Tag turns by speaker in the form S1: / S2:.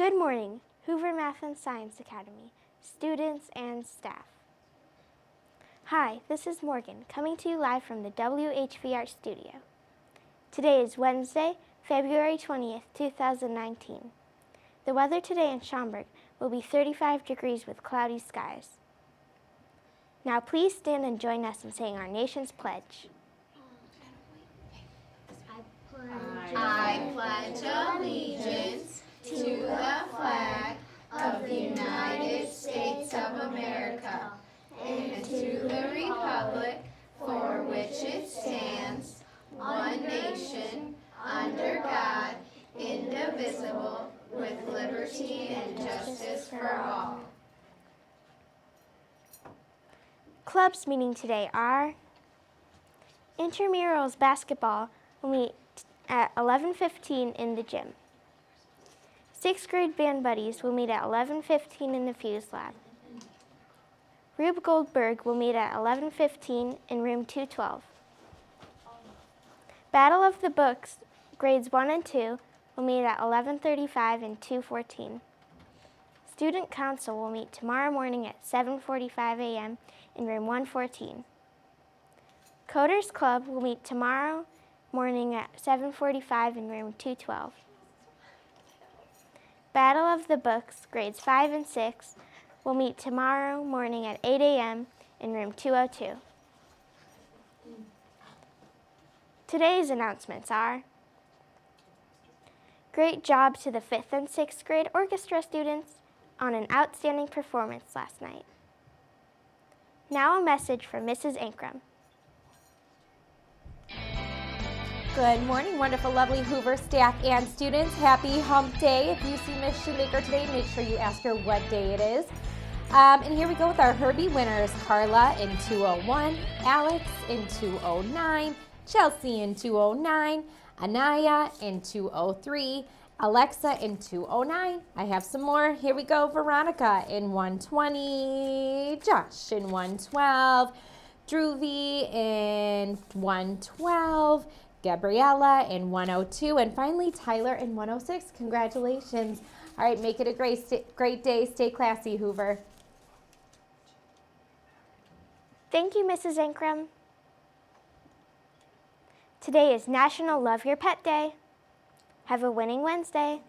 S1: Good morning, Hoover Math and Science Academy, students and staff. Hi, this is Morgan, coming to you live from the WHVR studio. Today is Wednesday, February 20th, 2019. The weather today in Schaumburg will be 35 degrees with cloudy skies. Now please stand and join us in saying our nation's pledge.
S2: I pledge allegiance to the flag of the United States of America and to the republic for which it stands, one nation, under God, indivisible, with liberty and justice for all.
S1: Clubs meeting today are Intramurals basketball will meet at 11:15 in the gym. 6th grade band buddies will meet at 11:15 in the Fuse Lab. Rube Goldberg will meet at 11:15 in room 212. Battle of the Books, grades 1 and 2, will meet at 11:35 in 214. Student Council will meet tomorrow morning at 7:45 a.m. in room 114. Coders Club will meet tomorrow morning at 7:45 in room 212. Battle of the Books, grades 5 and 6, will meet tomorrow morning at 8 a.m. in room 202. Today's announcements are: great job to the 5th and 6th grade orchestra students on an outstanding performance last night. Now a message from Mrs. Ankrum.
S3: Good morning, wonderful, lovely Hoover staff and students. Happy hump day. If you see Miss Shoemaker today, make sure you ask her what day it is. And here we go with our Herbie winners. Carla in 201, Alex in 209, Chelsea in 209, Anaya in 203, Alexa in 209. I have some more. Here we go. Veronica in 120, Josh in 112, Druvy in 112, Gabriella in 102, and finally Tyler in 106. Congratulations. All right, make it a great day. Stay classy, Hoover.
S1: Thank you, Mrs. Ankrum. Today is National Love Your Pet Day. Have a winning Wednesday.